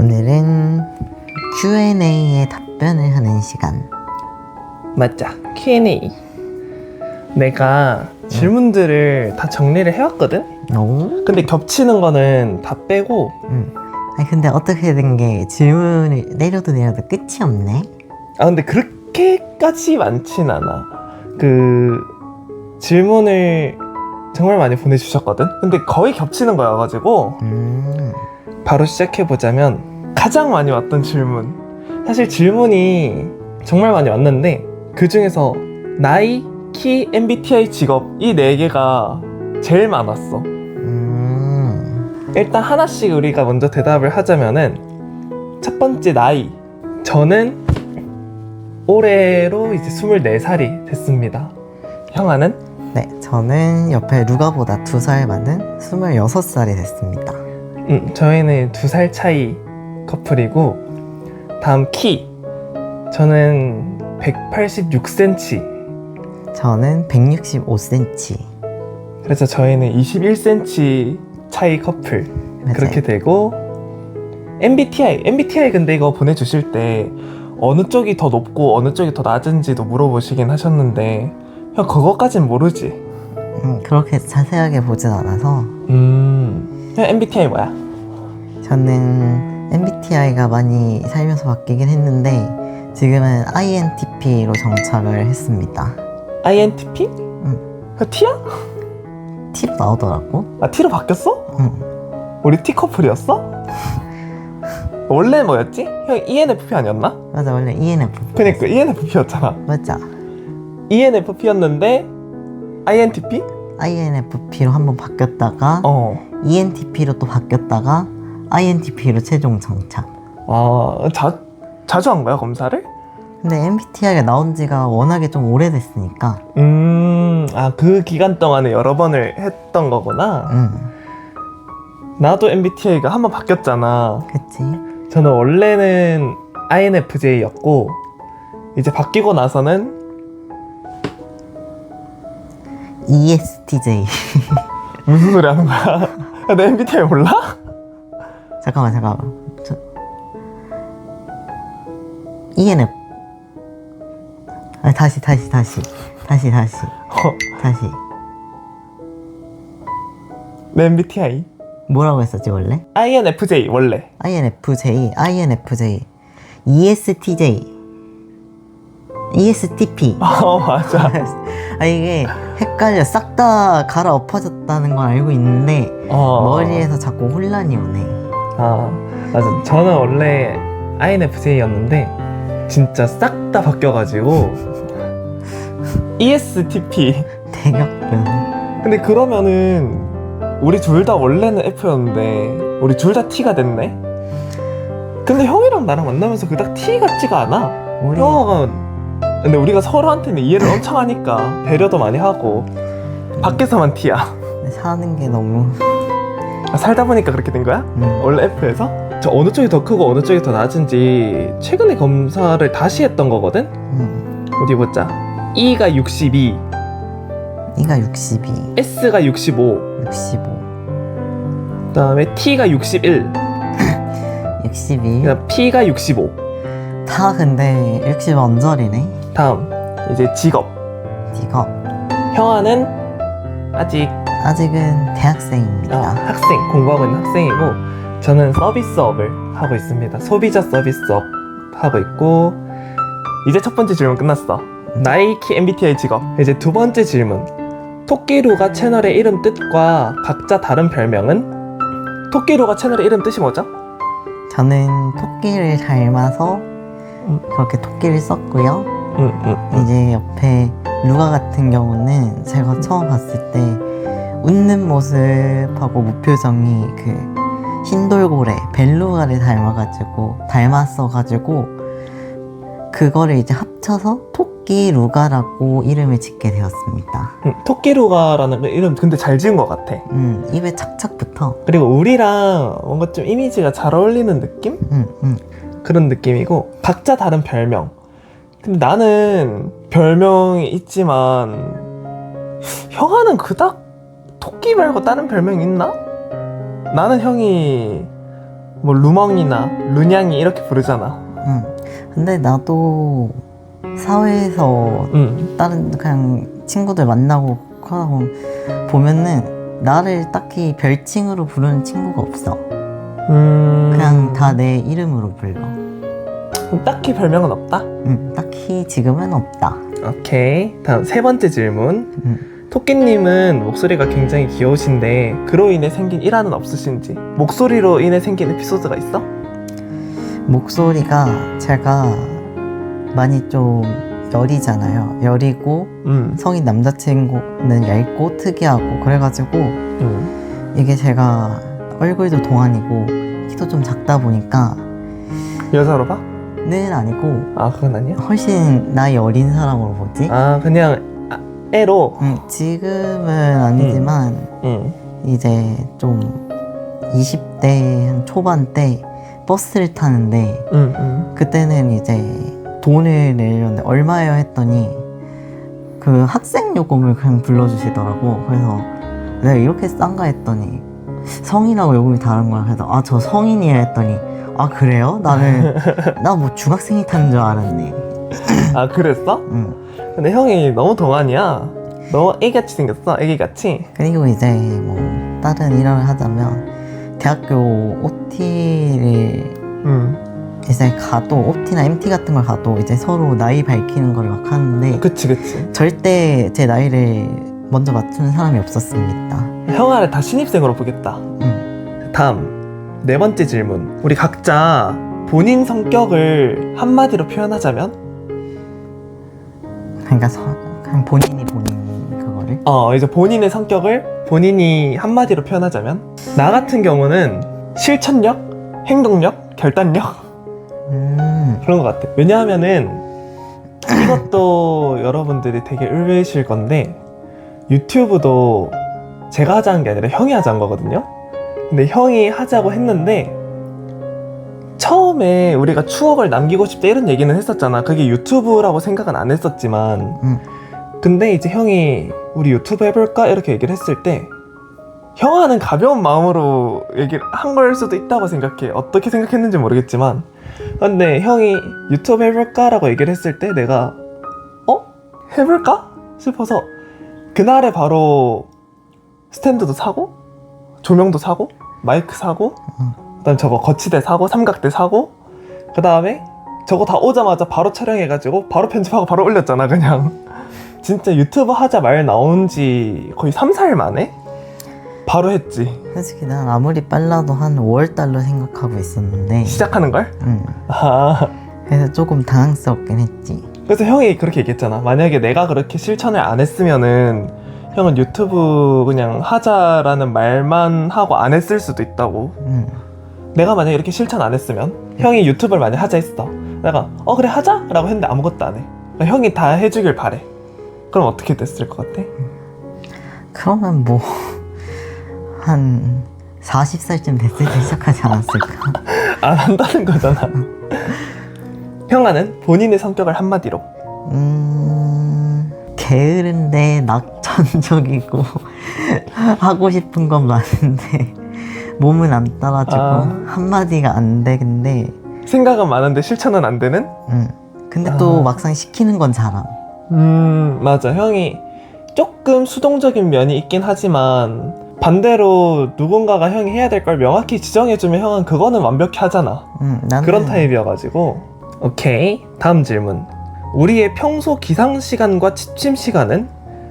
오늘은 Q&A에 답변을 하는 시간. 맞자, Q&A. 내가 질문들을 다 정리를 해왔거든? 오? 근데 겹치는 거는 다 빼고. 아니 근데 어떻게 된 게 질문을 내려도 끝이 없네? 근데 그렇게까지 많진 않아. 질문을 정말 많이 보내주셨거든? 근데 거의 겹치는 거여가지고 바로 시작해보자면, 가장 많이 왔던 질문, 사실 질문이 정말 많이 왔는데 그 중에서 나이, 키, MBTI, 직업, 이 4개가 제일 많았어. 일단 하나씩 우리가 먼저 대답을 하자면은, 첫 번째 나이. 저는 올해로 이제 24살이 됐습니다. 형아는? 네, 저는 옆에 루가보다 2살 많은 26살이 됐습니다. 저희는 2살 차이 커플이고, 다음 키. 저는 186cm. 저는 165cm. 그래서 저희는 21cm 차이 커플. 맞아요. 그렇게 되고, MBTI 근데 이거 보내주실 때 어느 쪽이 더 높고 어느 쪽이 더 낮은지도 물어보시긴 하셨는데, 형 그거까진 모르지? 그렇게 자세하게 보진 않아서. 형 MBTI 뭐야? 저는 MBTI가 많이 살면서 바뀌긴 했는데 지금은 INTP로 정착을 했습니다. INTP? 그 T야? 팁 나오더라고. T로 바뀌었어? 우리 T 커플이었어? 원래 뭐였지? 형 ENFP 아니었나? 맞아, 원래 ENFP. 그니까 ENFP였잖아. 맞아. ENFP였는데 INTP? INFP로 한번 바뀌었다가 ENTP로 또 바뀌었다가 INTP로 최종 정착. 자주 한 거야, 검사를? 근데 MBTI가 나온 지가 워낙에 좀 오래됐으니까. 그 기간 동안에 여러 번을 했던 거구나. 나도 MBTI가 한 번 바뀌었잖아. 그치. 저는 원래는 INFJ였고, 이제 바뀌고 나서는 ESTJ. 무슨 소리 하는 거야? 내 MBTI 몰라? 잠깐만. ENF. 아니, 다시. 내 MBTI 뭐라고 했었지 원래? INFJ 원래. INFJ, ESTJ, ESTP. 맞아. 이게 헷갈려. 싹 다 갈아엎어졌다는 건 알고 있는데 머리에서 자꾸 혼란이 오네. 맞아. 저는 원래 INFJ였는데 진짜 싹 다 바뀌어가지고 ESTP. 대격변. 근데 그러면은 우리 둘 다 원래는 F였는데 우리 둘 다 T가 됐네? 근데 형이랑 나랑 만나면서 그닥 T 같지가 않아. 근데 우리가 서로한테는 이해를 엄청 하니까 배려도 많이 하고 밖에서만 T야. 사는 게 너무 살다 보니까 그렇게 된 거야? 원래 F에서? 저 어느 쪽이 더 크고 어느 쪽이 더 낮은지 최근에 검사를 다시 했던 거거든? 어디 보자. E가 62, E가 62, S가 65, 65, 그 다음에 T가 61, 62. 그다음 P가 65. 다 근데 60 언저리네. 다음 이제 직업. 형아는 아직은 대학생입니다. 학생, 공부하고 있는 학생이고, 저는 서비스업을 하고 있습니다. 소비자 서비스업 하고 있고. 이제 첫 번째 질문 끝났어. 나이, 키, MBTI, 직업. 이제 두 번째 질문. 토끼루가 채널의 이름 뜻과 각자 다른 별명은? 토끼루가 채널의 이름 뜻이 뭐죠? 저는 토끼를 닮아서 그렇게 토끼를 썼고요. 이제 옆에 루가 같은 경우는 제가 처음 봤을 때 웃는 모습하고 무표정이 그 흰돌고래 벨루가를 닮았어가지고 그거를 이제 합쳐서 토끼루가라고 이름을 짓게 되었습니다. 토끼루가라는 이름 근데 잘 지은 것 같아. 입에 착착 붙어. 그리고 우리랑 뭔가 좀 이미지가 잘 어울리는 느낌? 그런 느낌이고, 각자 다른 별명. 근데 나는 별명이 있지만 형아는 그닥 토끼 말고 다른 별명이 있나? 나는 형이 뭐 루멍이나 루냥이 이렇게 부르잖아. 근데 나도 사회에서 다른 그냥 친구들 만나고 하다 보면은 나를 딱히 별칭으로 부르는 친구가 없어. 그냥 다 내 이름으로 불러. 그럼 딱히 별명은 없다? 딱히 지금은 없다. 오케이. 다음 세 번째 질문. 토끼님은 목소리가 굉장히 귀여우신데 그로 인해 생긴 일화는 없으신지? 목소리로 인해 생긴 에피소드가 있어? 목소리가 제가 많이 좀 여리잖아요. 여리고 성인 남자친구는 얇고 특이하고 그래가지고 이게 제가 얼굴도 동안이고 키도 좀 작다 보니까 여자로 봐? 는 아니고 아 그건 아니야? 훨씬 나이 어린 사람으로 보지? 아 그냥 애로? 지금은 아니지만 이제 좀 20대 한 초반 때 버스를 타는데 그때는 이제 돈을 내려는데 얼마예요 했더니 그 학생 요금을 그냥 불러주시더라고. 그래서 내가 이렇게 싼가 했더니 성인하고 요금이 다른 거야. 그래서 아 저 성인이야 했더니 아 그래요? 나는 나 뭐 중학생이 타는 줄 알았네. 아 그랬어? 응. 근데 형이 너무 동안이야. 너무 애기같이 생겼어. 애기같이. 그리고 이제 뭐 다른 일을 하자면 대학교 OT를 이제 가도 OT나 MT 같은 걸 가도 이제 서로 나이 밝히는 걸 막 하는데 그치 절대 제 나이를 먼저 맞추는 사람이 없었습니다. 형아를 다 신입생으로 보겠다. 다음 네 번째 질문. 우리 각자 본인 성격을 한마디로 표현하자면? 그러니까 그냥 본인이 본인 그거를 이제 본인의 성격을 본인이 한마디로 표현하자면? 나 같은 경우는 실천력, 행동력, 결단력 그런 것 같아. 왜냐하면은 이것도 여러분들이 되게 의외이실 건데 유튜브도 제가 하자는 게 아니라 형이 하자는 거거든요. 근데 형이 하자고 했는데 처음에 우리가 추억을 남기고 싶다 이런 얘기는 했었잖아. 그게 유튜브라고 생각은 안 했었지만 근데 이제 형이 우리 유튜브 해볼까? 이렇게 얘기를 했을 때 형아는 가벼운 마음으로 얘기를 한 걸 수도 있다고 생각해. 어떻게 생각했는지 모르겠지만 근데 형이 유튜브 해볼까? 라고 얘기를 했을 때 내가 해볼까? 싶어서 그날에 바로 스탠드도 사고 조명도 사고 마이크 사고 그다음 저거 거치대 사고 삼각대 사고 그 다음에 저거 다 오자마자 바로 촬영해가지고 바로 편집하고 바로 올렸잖아. 그냥 진짜 유튜브 하자 말 나온 지 거의 3-4일 만에 바로 했지. 솔직히 난 아무리 빨라도 한 5월달로 생각하고 있었는데 시작하는 걸? 그래서 조금 당황스럽긴 했지. 그래서 형이 그렇게 얘기했잖아. 만약에 내가 그렇게 실천을 안 했으면은 형은 유튜브 그냥 하자라는 말만 하고 안 했을 수도 있다고. 내가 만약에 이렇게 실천 안 했으면 형이 유튜브를 만약에 하자 했어. 내가 그래 하자? 라고 했는데 아무것도 안 해. 그러니까 형이 다 해주길 바래. 그럼 어떻게 됐을 것 같아? 그러면 뭐 한 40살쯤 됐을 때 시작하지 않았을까? 안 한다는 거잖아. 형아는 본인의 성격을 한마디로. 게으른데 낙천적이고 하고 싶은 건 많은데 몸은 안 따라주고 한마디가 안 되는데 생각은 많은데 실천은 안 되는? 근데 또 막상 시키는 건 잘함. 맞아. 형이 조금 수동적인 면이 있긴 하지만 반대로 누군가가 형이 해야 될 걸 명확히 지정해주면 형은 그거는 완벽히 하잖아. 나는 그런 타입이어가지고. 오케이. 다음 질문. 우리의 평소 기상 시간과 취침 시간은?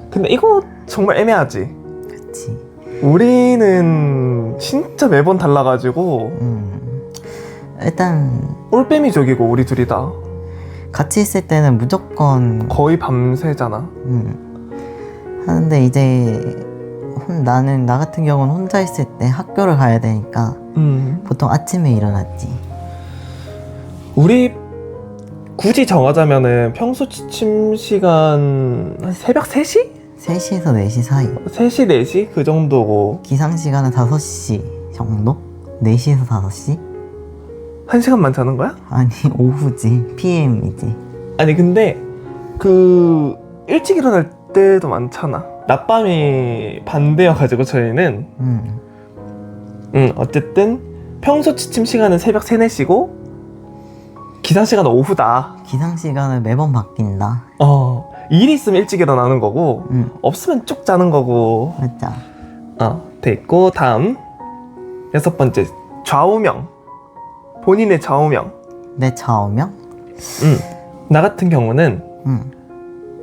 근데 이거 정말 애매하지? 그치. 우리는 진짜 매번 달라가지고 일단 올빼미족이고 우리 둘이 다 같이 있을 때는 무조건 거의 밤새잖아. 하는데 이제 나 같은 경우는 혼자 있을 때 학교를 가야 되니까 보통 아침에 일어났지. 우리 굳이 정하자면은 평소 취침 시간 한 새벽 3시? 3시에서 4시 사이. 3시, 4시? 그 정도고 기상시간은 5시 정도? 4시에서 5시? 1시간만 자는 거야? 아니 오후지. PM이지. 아니 근데 그 일찍 일어날 때도 많잖아. 낮밤이 반대여가지고 저희는 어쨌든 평소 취침 시간은 새벽 3, 4시고 기상 시간은 오후다. 기상 시간은 매번 바뀐다. 일이 있으면 일찍 일어나는 거고 없으면 쭉 자는 거고. 맞아. 돼 있고. 다음 6번째, 좌우명. 본인의 좌우명. 내 좌우명? 나 같은 경우는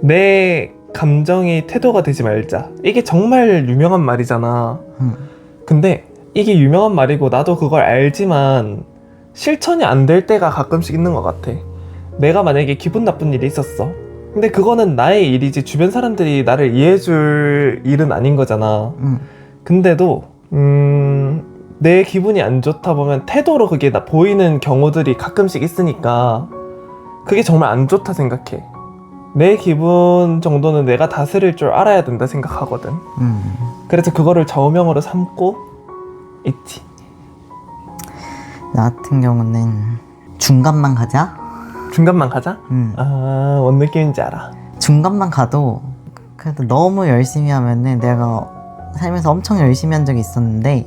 내 감정이 태도가 되지 말자. 이게 정말 유명한 말이잖아. 근데 이게 유명한 말이고 나도 그걸 알지만 실천이 안 될 때가 가끔씩 있는 것 같아. 내가 만약에 기분 나쁜 일이 있었어. 근데 그거는 나의 일이지 주변 사람들이 나를 이해해줄 일은 아닌 거잖아. 근데도 내 기분이 안 좋다 보면 태도로 그게 보이는 경우들이 가끔씩 있으니까 그게 정말 안 좋다 생각해. 내 기분 정도는 내가 다스릴 줄 알아야 된다 생각하거든. 그래서 그거를 좌우명으로 삼고 있지. 나 같은 경우는 중간만 가자? 중간만 가자? 뭔 느낌인지 알아. 중간만 가도 그래도 너무 열심히 하면은 내가 살면서 엄청 열심히 한 적이 있었는데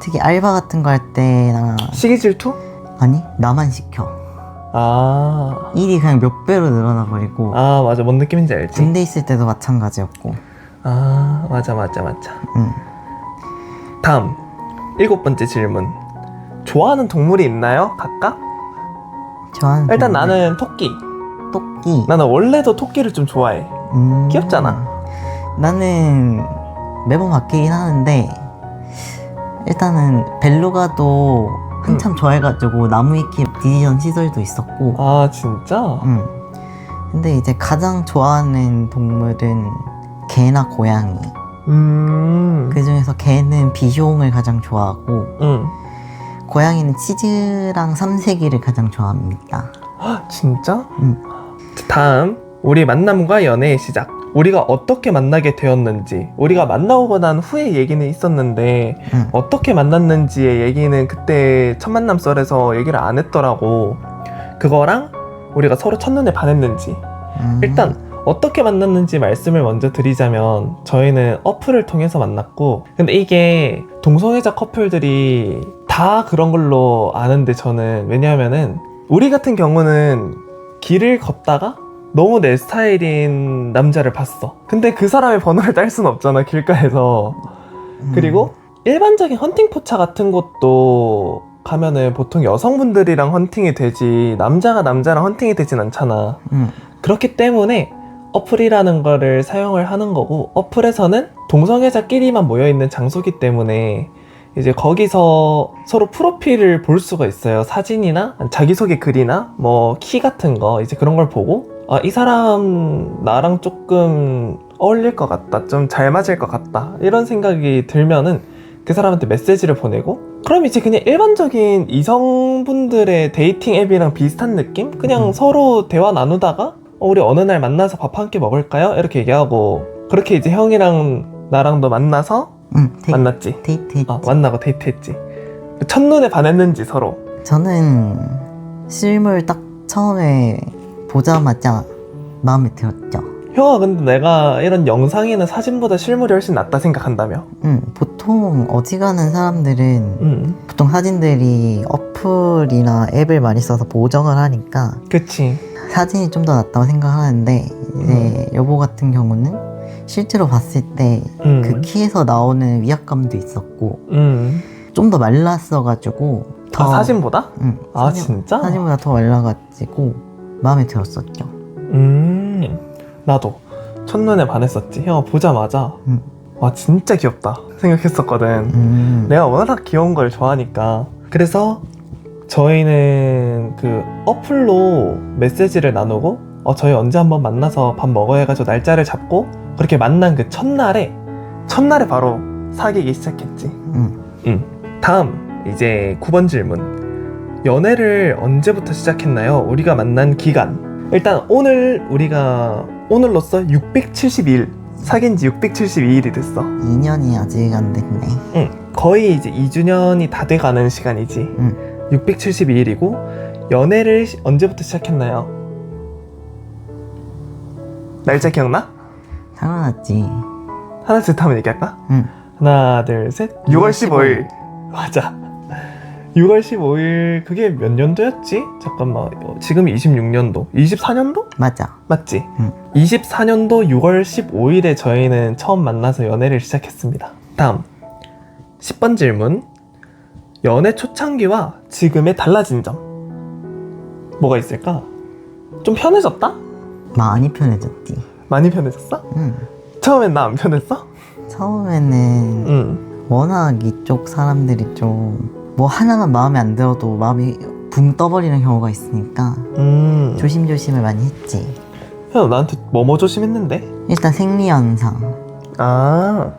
특히 알바 같은 거 할 때 나 시기 질투? 아니 나만 시켜. 일이 그냥 몇 배로 늘어나 버리고. 맞아. 뭔 느낌인지 알지? 군대 있을 때도 마찬가지였고. 맞아. 다음 7번째 질문. 좋아하는 동물이 있나요? 각각? 좋아하는 일단 동물. 나는 토끼. 토끼. 나는 원래도 토끼를 좀 좋아해. 귀엽잖아. 나는 매번 바뀌긴 하는데 일단은 벨루가도 한참 좋아해가지고 나무위키 디지전 시절도 있었고. 진짜? 근데 이제 가장 좋아하는 동물은 개나 고양이. 그 중에서 개는 비숑을 가장 좋아하고 고양이는 치즈랑 삼색이를 가장 좋아합니다. 진짜? 다음 우리 만남과 연애의 시작. 우리가 어떻게 만나게 되었는지. 우리가 만나고 난 후에 얘기는 있었는데 어떻게 만났는지의 얘기는 그때 첫 만남 썰에서 얘기를 안 했더라고. 그거랑 우리가 서로 첫눈에 반했는지. 일단 어떻게 만났는지 말씀을 먼저 드리자면 저희는 어플을 통해서 만났고, 근데 이게 동성애자 커플들이 다 그런 걸로 아는데 저는, 왜냐하면은 우리 같은 경우는 길을 걷다가 너무 내 스타일인 남자를 봤어. 근데 그 사람의 번호를 딸 수는 없잖아, 길가에서. 그리고 일반적인 헌팅 포차 같은 곳도 가면은 보통 여성분들이랑 헌팅이 되지 남자가 남자랑 헌팅이 되진 않잖아. 그렇기 때문에 어플이라는 거를 사용을 하는 거고, 어플에서는 동성애자끼리만 모여있는 장소기 때문에 이제 거기서 서로 프로필을 볼 수가 있어요. 사진이나 자기소개 글이나 뭐 키 같은 거, 이제 그런 걸 보고 이 사람 나랑 조금 어울릴 것 같다, 좀 잘 맞을 것 같다, 이런 생각이 들면은 그 사람한테 메시지를 보내고, 그럼 이제 그냥 일반적인 이성분들의 데이팅 앱이랑 비슷한 느낌? 그냥 서로 대화 나누다가 우리 어느 날 만나서 밥 한 끼 먹을까요? 이렇게 얘기하고, 그렇게 이제 형이랑 나랑도 만나서 만났지. 데이트했지. 만나고 데이트했지. 첫눈에 반했는지 서로. 저는 실물 딱 처음에 보자마자 마음에 들었죠. 형아, 근데 내가 이런 영상이나 사진보다 실물이 훨씬 낫다 생각한다며? 보통 어지간한 사람들은 보통 사진들이 어플이나 앱을 많이 써서 보정을 하니까 그치. 사진이 좀 더 낫다고 생각하는데, 이제 여보 같은 경우는 실제로 봤을 때 그 키에서 나오는 위압감도 있었고 좀 더 말랐어가지고 더 사진보다? 진짜? 사진보다 더 말라가지고 마음에 들었었죠. 나도 첫눈에 반했었지. 형아 보자마자 와 진짜 귀엽다 생각했었거든. 내가 워낙 귀여운 걸 좋아하니까. 그래서 저희는 그 어플로 메시지를 나누고 저희 언제 한번 만나서 밥 먹어야 해가지고 날짜를 잡고, 그렇게 만난 그 첫날에 바로 사귀기 시작했지. 다음 이제 9번 질문. 연애를 언제부터 시작했나요? 우리가 만난 기간. 일단 오늘로써 672일, 사귄 지 672일이 됐어. 2년이 아직 안 됐네. 거의 이제 2주년이 다 돼가는 시간이지. 672일이고 연애를 언제부터 시작했나요? 날짜 기억나? 당연하지. 하나 둘 셋 하면 얘기할까? 응. 하나 둘 셋. 6월 15일. 맞아. 6월 15일 그게 몇 년도였지? 잠깐만 지금 26년도 24년도? 맞아. 맞지? 응. 24년도 6월 15일에 저희는 처음 만나서 연애를 시작했습니다. 다음 10번 질문. 연애 초창기와 지금의 달라진 점 뭐가 있을까? 좀 편해졌다? 많이 편해졌지. 많이 편해졌어? 응. 처음엔 나 안 편했어? 처음에는 응. 워낙 이쪽 사람들이 좀 뭐 하나만 마음에 안 들어도 마음이 붕 떠버리는 경우가 있으니까 조심조심을 많이 했지. 야, 나한테 뭐뭐 조심했는데? 일단 생리현상, 아,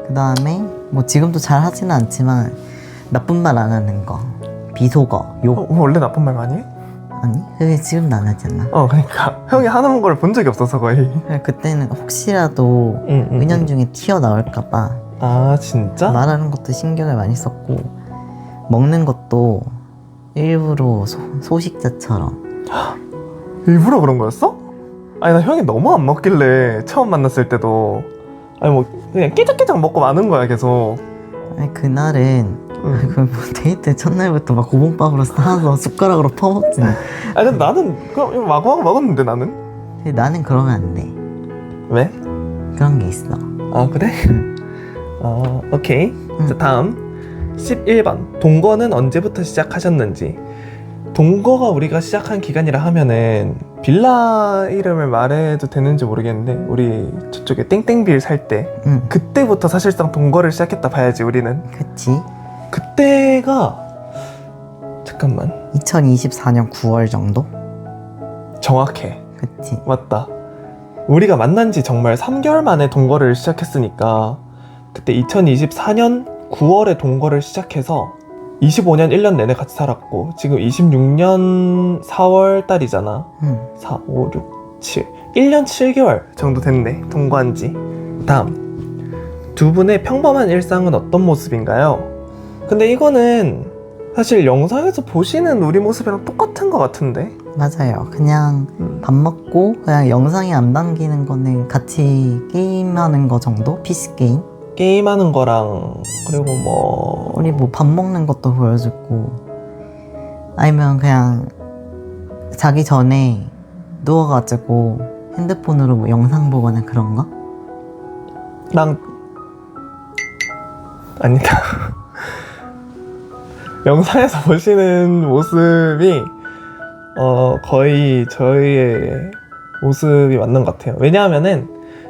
그 다음에 뭐 지금도 잘 하지는 않지만 나쁜 말 안 하는 거, 비속어, 욕. 원래 나쁜 말 많이 해? 아니 그게 지금도 안 하지 않나? 그러니까 형이 하는 걸 본 적이 없어서 거의. 그때는 혹시라도 은연중에 튀어나올까봐 아, 진짜? 말하는 것도 신경을 많이 썼고, 먹는 것도 일부러 소식자처럼. 일부러 그런 거였어? 아니 나 형이 너무 안 먹길래 처음 만났을 때도 아니 뭐 그냥 깨작깨작 먹고 마는 거야 계속. 아니, 그날은 그 뭐 데이트 첫날부터 막 고봉밥으로 싸서 숟가락으로 퍼먹지. 아니 근데 나는 그냥 마구마구 먹었는데 나는. 근데 나는 그러면 안 돼. 왜? 그런 게 있어. 아 그래? 오케이. 자 다음 11번. 동거는 언제부터 시작하셨는지. 동거가 우리가 시작한 기간이라 하면은 빌라 이름을 말해도 되는지 모르겠는데 우리 저쪽에 땡땡빌 살 때 그때부터 사실상 동거를 시작했다 봐야지 우리는. 그치. 그때가 잠깐만 2024년 9월 정도? 정확해. 그치. 맞다. 우리가 만난 지 정말 3개월 만에 동거를 시작했으니까 그때 2024년 9월에 동거를 시작해서 25년 1년 내내 같이 살았고 지금 26년 4월 달이잖아. 4, 5, 6, 7 1년 7개월 정도 됐네 동거한 지. 다음 두 분의 평범한 일상은 어떤 모습인가요? 근데 이거는 사실 영상에서 보시는 우리 모습이랑 똑같은 것 같은데. 맞아요. 그냥 밥 먹고 그냥 영상에 안 담기는 거는 같이 게임하는 거 정도? PC게임? 게임하는 거랑 그리고 뭐 우리 뭐 밥 먹는 것도 보여주고, 아니면 그냥 자기 전에 누워가지고 핸드폰으로 뭐 영상 보거나 그런 거? 랑 아니다. 영상에서 보시는 모습이 거의 저희의 모습이 맞는 것 같아요. 왜냐하면은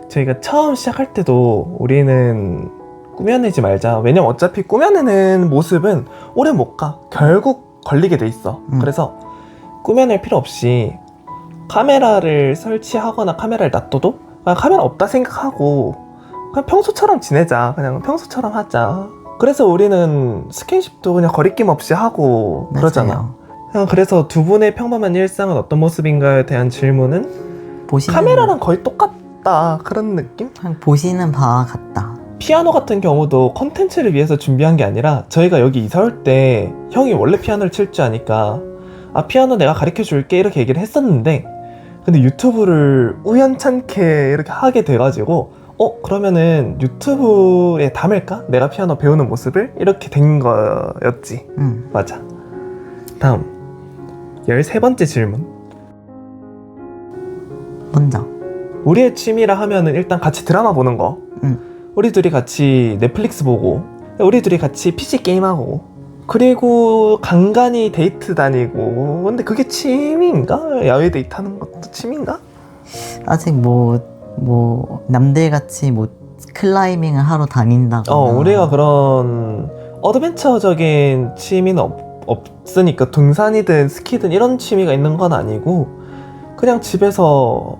저희가 처음 시작할 때도 우리는 꾸며내지 말자. 왜냐면 어차피 꾸며내는 모습은 오래 못 가. 결국 걸리게 돼 있어. 그래서 꾸며낼 필요 없이 카메라를 설치하거나 카메라를 놔둬도 그냥 카메라 없다 생각하고 그냥 평소처럼 지내자. 그냥 평소처럼 하자. 그래서 우리는 스킨십도 그냥 거리낌 없이 하고 그러잖아. 그냥 그래서 두 분의 평범한 일상은 어떤 모습인가에 대한 질문은 카메라랑 거의 똑같다 그런 느낌? 그냥 보시는 바와 같다. 피아노 같은 경우도 컨텐츠를 위해서 준비한 게 아니라 저희가 여기 이사 올 때 형이 원래 피아노를 칠 줄 아니까 아 피아노 내가 가르쳐 줄게 이렇게 얘기를 했었는데 근데 유튜브를 우연찮게 이렇게 하게 돼가지고 그러면은 유튜브에 담을까? 내가 피아노 배우는 모습을? 이렇게 된 거였지. 맞아. 다음 13번째 질문. 먼저 우리의 취미라 하면은 일단 같이 드라마 보는 거. 우리 둘이 같이 넷플릭스 보고 우리 둘이 같이 PC 게임하고 그리고 간간히 데이트 다니고. 근데 그게 취미인가? 야외 데이트 하는 것도 취미인가? 아직 뭐 남들같이 뭐 클라이밍을 하러 다닌다거나 우리가 그런 어드벤처적인 취미는 없으니까 등산이든 스키든 이런 취미가 있는 건 아니고 그냥 집에서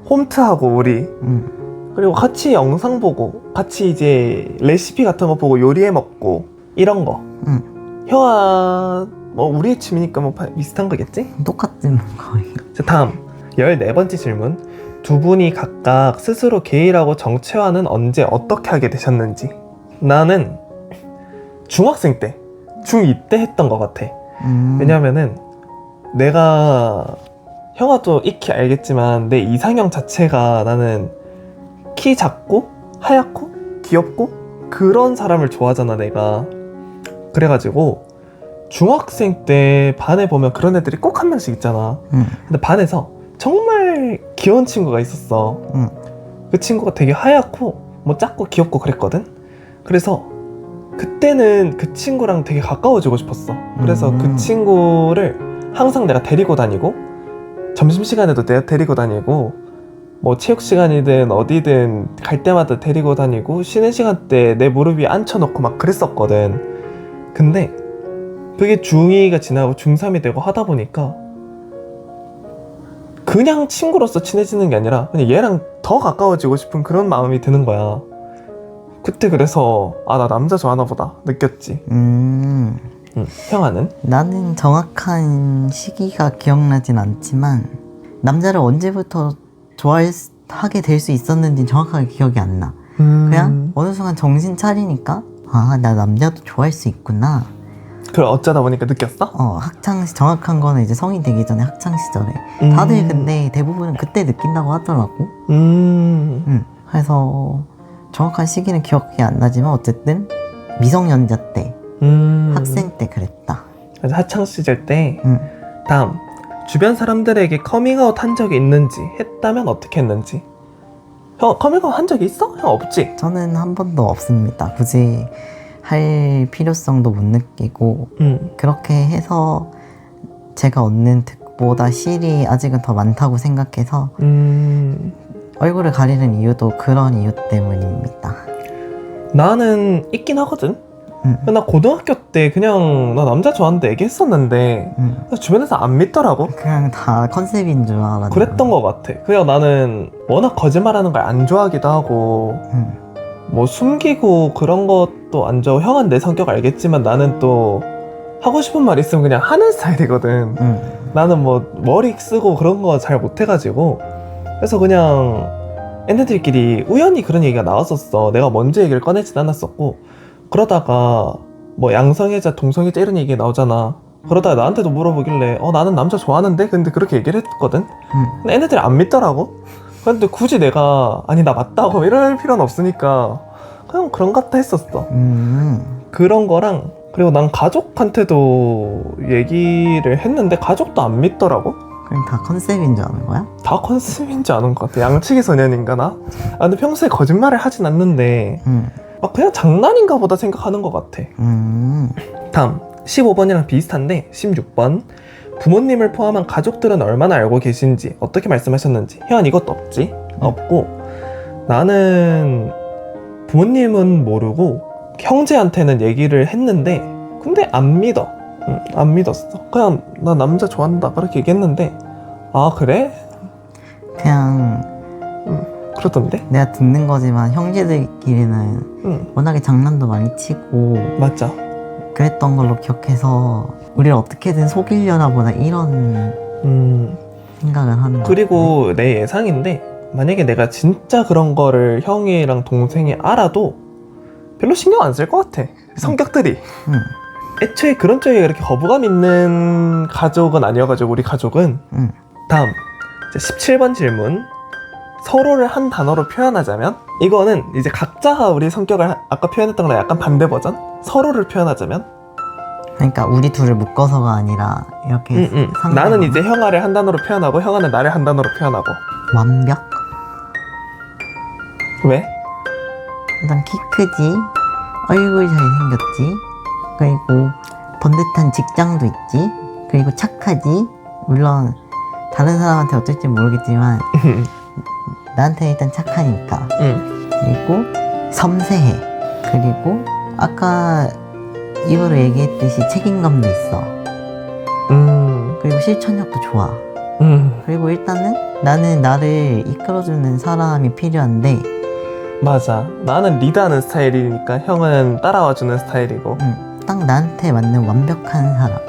홈트하고 우리 그리고 같이 영상 보고 같이 이제 레시피 같은 거 보고 요리해 먹고 이런 거. 형아 뭐 우리의 취미니까 뭐 비슷한 거겠지? 똑같지 뭐 거의. 자 다음 14번째 질문. 두 분이 각각 스스로 게이라고 정체화는 언제 어떻게 하게 되셨는지. 나는 중학생 때 중2 때 했던 것 같아. 왜냐면은 내가 형아 또 익히 알겠지만 내 이상형 자체가 나는 키 작고 하얗고 귀엽고 그런 사람을 좋아하잖아 내가. 그래가지고 중학생 때 반에 보면 그런 애들이 꼭 한 명씩 있잖아. 근데 반에서 정말 귀여운 친구가 있었어. 그 친구가 되게 하얗고 뭐 작고 귀엽고 그랬거든. 그래서 그때는 그 친구랑 되게 가까워지고 싶었어. 그래서 그 친구를 항상 내가 데리고 다니고, 점심시간에도 내가 데리고 다니고, 뭐 체육시간이든 어디든 갈 때마다 데리고 다니고, 쉬는 시간 때 내 무릎 위에 앉혀놓고 막 그랬었거든. 근데 그게 중2가 지나고 중3이 되고 하다 보니까 그냥 친구로서 친해지는 게 아니라 그냥 얘랑 더 가까워지고 싶은 그런 마음이 드는 거야. 그때 그래서 나 남자 좋아하나 보다 느꼈지. 형아는? 나는 정확한 시기가 기억나진 않지만 남자를 언제부터 좋아하게 될 수 있었는지 정확하게 기억이 안 나. 그냥 어느 순간 정신 차리니까 나 남자도 좋아할 수 있구나. 그걸 어쩌다 보니까 느꼈어? 정확한 거는 이제 성인 되기 전에 학창 시절에 다들 근데 대부분은 그때 느낀다고 하더라고. 그래서 정확한 시기는 기억이 안 나지만 어쨌든 미성년자 때 학생 때 그랬다. 그래서 학창 시절 때. 다음, 주변 사람들에게 커밍아웃 한 적이 있는지, 했다면 어떻게 했는지. 형 커밍아웃 한 적이 있어? 형 없지? 저는 한 번도 없습니다. 굳이 할 필요성도 못 느끼고 그렇게 해서 제가 얻는 득보다 실이 아직은 더 많다고 생각해서 얼굴을 가리는 이유도 그런 이유 때문입니다. 나는 있긴 하거든. 나 고등학교 때 그냥 나 남자 좋아하는데 얘기했었는데 주변에서 안 믿더라고. 그냥 다 컨셉인 줄 알았는데 그랬던 것 같아. 그냥 나는 워낙 거짓말하는 걸 안 좋아하기도 하고 뭐 숨기고 그런 것도 안 좋아. 형은 내 성격 알겠지만 나는 또 하고 싶은 말 있으면 그냥 하는 스타일이거든. 나는 뭐 머리 쓰고 그런 거 잘 못해가지고. 그래서 그냥 얘네들끼리 우연히 그런 얘기가 나왔었어. 내가 먼저 얘기를 꺼내진 않았었고. 그러다가 뭐 양성애자 동성애자 이런 얘기가 나오잖아. 그러다가 나한테도 물어보길래 나는 남자 좋아하는데? 근데 그렇게 얘기를 했거든. 근데 얘네들이 안 믿더라고. 근데 굳이 내가 아니 나 맞다고 이럴 필요는 없으니까 그냥 그런 것 같아 했었어. 그런 거랑, 그리고 난 가족한테도 얘기를 했는데 가족도 안 믿더라고. 그냥 다 컨셉인 줄 아는 거야? 다 컨셉인지 아는 것 같아. 양치기 소년인가 나? 근데 평소에 거짓말을 하진 않는데 그냥 장난인가 보다 생각하는 것 같아. 다음 15번이랑 비슷한데 16번, 부모님을 포함한 가족들은 얼마나 알고 계신지, 어떻게 말씀하셨는지. 혜연 이것도 없지? 없고, 나는 부모님은 모르고 형제한테는 얘기를 했는데 근데 안 믿어. 안 믿었어. 그냥 나 남자 좋아한다 그렇게 얘기했는데 그래? 그냥 그러던데? 내가 듣는 거지만 형제들끼리는 워낙에 장난도 많이 치고 맞아. 그랬던 걸로 기억해서 우리를 어떻게든 속이려나 보다 이런 생각을 하는 거. 그리고 내 예상인데 만약에 내가 진짜 그런 거를 형이랑 동생이 알아도 별로 신경 안 쓸 것 같아. 성격들이. 애초에 그런 쪽에 그렇게 거부감 있는 가족은 아니어가지고 우리 가족은. 다음 17번 질문, 서로를 한 단어로 표현하자면. 이거는 이제 각자가 우리 성격을 아까 표현했던 거랑 약간 반대 버전. 서로를 표현하자면, 그러니까 우리 둘을 묶어서가 아니라 이렇게 나는 이제 형아를 한 단어로 표현하고 형아는 나를 한 단어로 표현하고. 완벽? 왜? 일단 키 크지, 얼굴 잘생겼지, 그리고 번듯한 직장도 있지, 그리고 착하지. 물론 다른 사람한테 어떨지 모르겠지만 나한테 일단 착하니까. 그리고 섬세해. 그리고 아까 입으로 얘기했듯이 책임감도 있어. 그리고 실천력도 좋아. 그리고 일단은 나는 나를 이끌어주는 사람이 필요한데. 맞아. 나는 리드하는 스타일이니까 형은 따라와주는 스타일이고. 딱 나한테 맞는 완벽한 사람.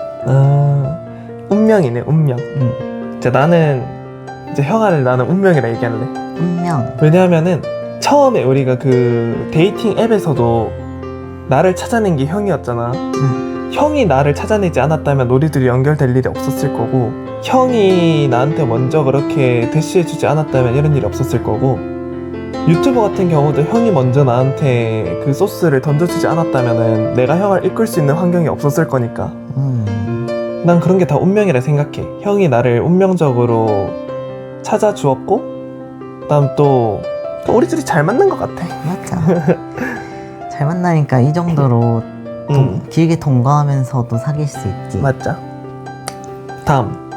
운명이네, 운명. 이제 나는 이제 형아를 나는 운명이라 얘기할래. 운명. 왜냐하면은 처음에 우리가 그 데이팅 앱에서도 나를 찾아낸 게 형이었잖아. 형이 나를 찾아내지 않았다면 우리 둘이 연결될 일이 없었을 거고, 형이 나한테 먼저 그렇게 대시해주지 않았다면 이런 일이 없었을 거고, 유튜브 같은 경우도 형이 먼저 나한테 그 소스를 던져주지 않았다면은 내가 형을 이끌 수 있는 환경이 없었을 거니까. 난 그런 게 다 운명이라 생각해. 형이 나를 운명적으로 찾아주었고, 그다음 또 우리 둘이 잘 맞는 것 같아. 맞아. 잘 만나니까 이 정도로 길게 동거하면서도 사귈 수 있지. 맞자. 다음,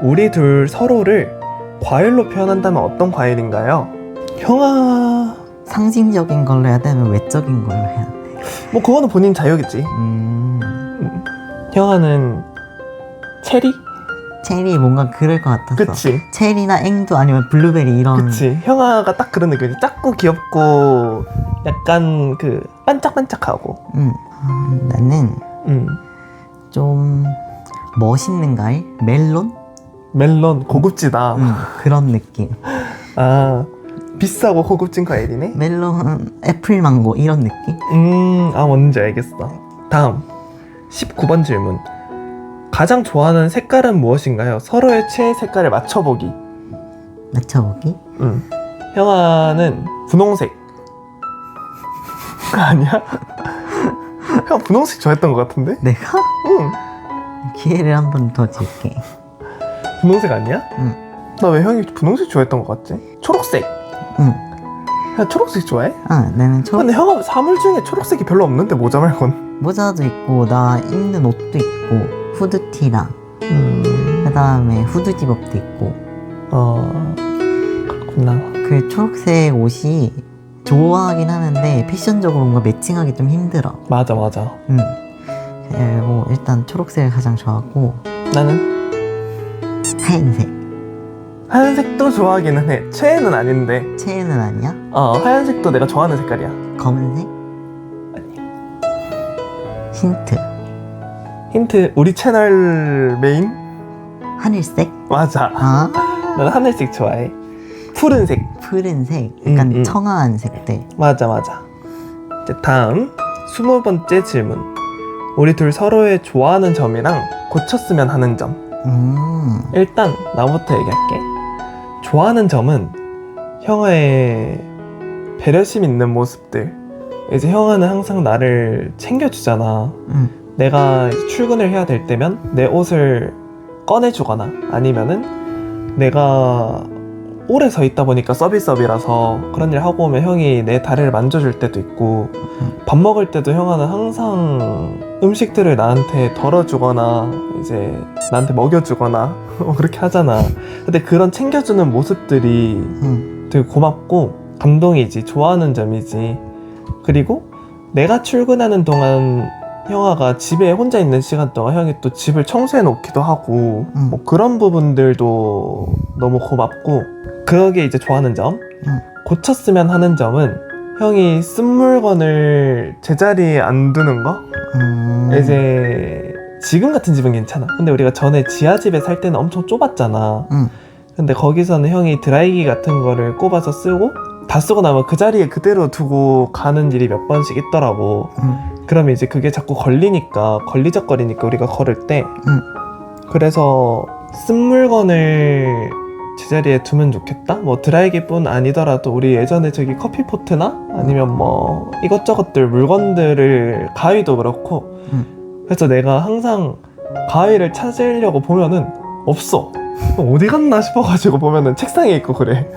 우리 둘 서로를 과일로 표현한다면 어떤 과일인가요? 형아, 상징적인 걸로 해야 되면 외적인 걸로 해야 돼. 뭐 그거는 본인 자유겠지. 형아는 체리? 체리 뭔가 그럴 것 같았어. 그치. 체리나 앵두 아니면 블루베리 이런. 그치. 형아가 딱 그런 느낌이지. 작고 귀엽고 약간 그 반짝반짝하고. 나는 좀 멋있는 과일? 멜론? 멜론 고급지다. 그런 느낌. 아, 비싸고 고급진 과일이네. 멜론, 애플 망고 이런 느낌? 아, 뭔지 알겠어. 다음 19번 질문. 가장 좋아하는 색깔은 무엇인가요? 서로의 최애 색깔을 맞춰보기. 맞춰보기? 형아는 분홍색. 아니야? 형 분홍색 좋아했던 것 같은데? 내가? 응. 기회를 한 번 더 줄게. 분홍색 아니야? 응. 나 왜 형이 분홍색 좋아했던 것 같지? 초록색. 응. 형 초록색 좋아해? 나는 근데 형은 사물 중에 초록색이 별로 없는데, 모자 말곤. 모자도 있고 나 입는 옷도 있고 후드티랑 그 다음에 후드 집업도 있고. 그렇구나. 그 초록색 옷이 좋아하긴 하는데 패션적으로 뭔가 매칭하기 좀 힘들어. 맞아. 그리고 일단 초록색을 가장 좋아하고 나는 하얀색. 하얀색도 좋아하기는 해. 최애는 아닌데. 최애는 아니야? 하얀색도 내가 좋아하는 색깔이야. 검은색? 힌트. 힌트, 우리 채널 메인? 하늘색? 맞아. 나는 하늘색 좋아해. 푸른색. 푸른색? 약간 음. 청아한 색들. 맞아. 이제 다음 20번째 질문. 우리 둘 서로의 좋아하는 점이랑 고쳤으면 하는 점. 일단 나부터 얘기할게. 좋아하는 점은 형아의 배려심 있는 모습들. 이제 형아는 항상 나를 챙겨주잖아. 내가 출근을 해야 될 때면 내 옷을 꺼내주거나, 아니면은 내가 오래 서 있다 보니까 서비스업이라서 그런 일 하고 오면 형이 내 다리를 만져줄 때도 있고, 밥 먹을 때도 형아는 항상 음식들을 나한테 덜어주거나 이제 나한테 먹여주거나 그렇게 하잖아. 근데 그런 챙겨주는 모습들이 되게 고맙고 감동이지, 좋아하는 점이지. 그리고 내가 출근하는 동안 형아가 집에 혼자 있는 시간 동안 형이 또 집을 청소해 놓기도 하고, 뭐 그런 부분들도 너무 고맙고, 그게 이제 좋아하는 점. 고쳤으면 하는 점은 형이 쓴 물건을 제자리에 안 두는 거. 이제 지금 같은 집은 괜찮아. 근데 우리가 전에 지하집에 살 때는 엄청 좁았잖아. 근데 거기서는 형이 드라이기 같은 거를 꼽아서 쓰고, 다 쓰고 나면 그 자리에 그대로 두고 가는 일이 몇 번씩 있더라고. 그러면 이제 그게 자꾸 걸리적거리니까 우리가 걸을 때. 그래서 쓴 물건을 제자리에 두면 좋겠다? 뭐 드라이기뿐 아니더라도 우리 예전에 저기 커피포트나 아니면 뭐 이것저것들 물건들을, 가위도 그렇고. 그래서 내가 항상 가위를 찾으려고 보면은 없어. 어디 갔나 싶어가지고 보면은 책상에 있고 그래.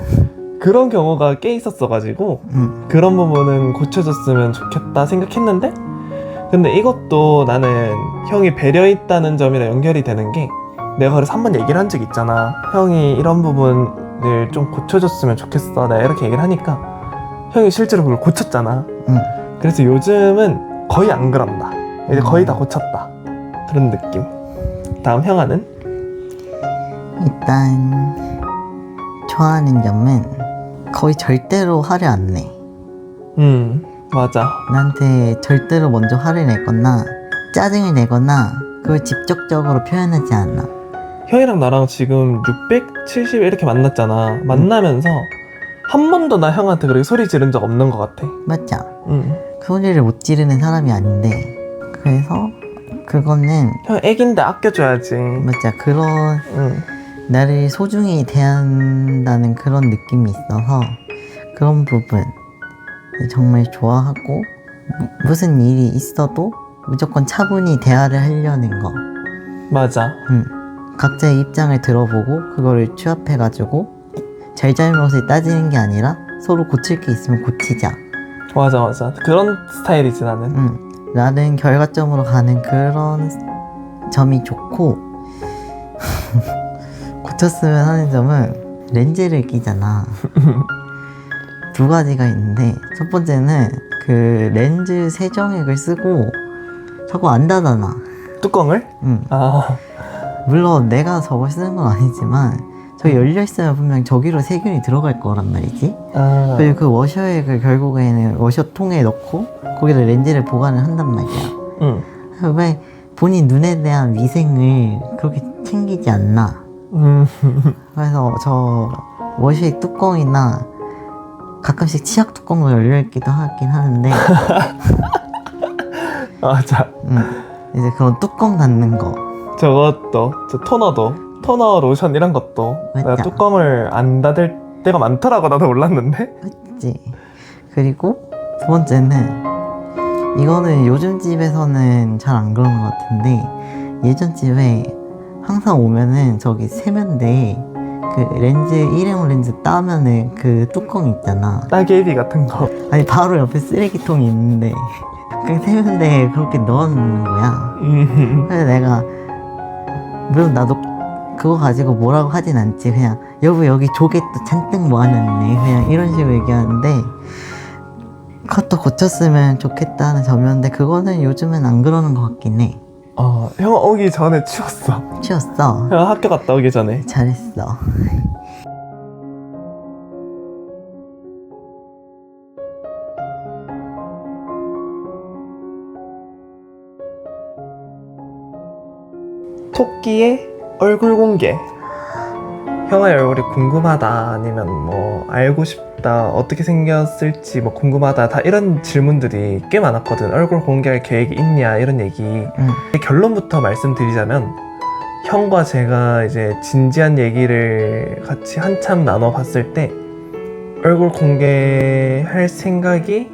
그런 경우가 꽤 있었어가지고 그런 부분은 고쳐줬으면 좋겠다 생각했는데, 근데 이것도 나는 형이 배려 있다는 점이랑 연결이 되는 게, 내가 그래서 한번 얘기를 한 적 있잖아. 형이 이런 부분을 좀 고쳐줬으면 좋겠어, 내가 이렇게 얘기를 하니까 형이 실제로 그걸 고쳤잖아. 그래서 요즘은 거의 안 그런다. 이제 거의 다 고쳤다, 그런 느낌. 다음 형아는? 일단 좋아하는 점은 거의 절대로 화를 안 내. 맞아. 나한테 절대로 먼저 화를 내거나 짜증을 내거나 그걸 직접적으로 표현하지 않아. 형이랑 나랑 지금 670 이렇게 만났잖아. 만나면서 한 번도 나 형한테 그렇게 소리 지른 적 없는 것 같아. 맞자. 소리를 못 지르는 사람이 아닌데, 그래서 그거는 형 애긴데 아껴줘야지. 맞자. 그런 나를 소중히 대한다는 그런 느낌이 있어서 그런 부분 정말 좋아하고, 무슨 일이 있어도 무조건 차분히 대화를 하려는 거. 맞아. 각자의 입장을 들어보고 그거를 취합해가지고 잘잘못을 따지는 게 아니라 서로 고칠 게 있으면 고치자. 맞아. 그런 스타일이지 나는. 라는 결과점으로 가는 그런 점이 좋고 고쳤으면 하는 점은 렌즈를 끼잖아. 두 가지가 있는데 첫 번째는 그 렌즈 세정액을 쓰고 자꾸 안 닫아놔. 뚜껑을? 아, 물론 내가 저걸 쓰는 건 아니지만 저기 열려있으면 분명 저기로 세균이 들어갈 거란 말이지. 아. 그리고 그 워셔액을 결국에는 워셔통에 넣고 거기다 렌즈를 보관을 한단 말이야. 왜 본인 눈에 대한 위생을 그렇게 챙기지 않나. 그래서 저 워셔액 뚜껑이나 가끔씩 치약 뚜껑도 열려있기도 하긴 하는데 맞아. 이제 그런 뚜껑 닫는 거. 저것도 저 토너 로션 이런 것도 맞아. 내가 뚜껑을 안 닫을 때가 많더라고. 나도 몰랐는데. 그치. 그리고 두 번째는 이거는 요즘 집에서는 잘 안 그러는 것 같은데 예전 집에 항상 오면은 저기 세면대에 그 렌즈 일회용 렌즈 따면은 그 뚜껑 있잖아. 따개비 같은 거. 아니 바로 옆에 쓰레기통이 있는데 그 세면대에 그렇게 넣어놓는 거야. 그래서 내가 물론 나도 그거 가지고 뭐라고 하진 않지. 그냥 여보 여기 조개 또 잔뜩 모아놨네 그냥 이런 식으로 얘기하는데 그것도 고쳤으면 좋겠다는 점이었는데 그거는 요즘은 안 그러는 것 같긴 해. 형 오기 전에 치웠어. 치웠어. 형 학교 갔다 오기 전에. 잘했어. 토끼의 얼굴 공개. 형의 얼굴이 궁금하다 아니면 뭐 알고 싶다 어떻게 생겼을지 뭐 궁금하다 다 이런 질문들이 꽤 많았거든. 얼굴 공개할 계획이 있냐 이런 얘기. 결론부터 말씀드리자면 형과 제가 이제 진지한 얘기를 같이 한참 나눠봤을 때 얼굴 공개할 생각이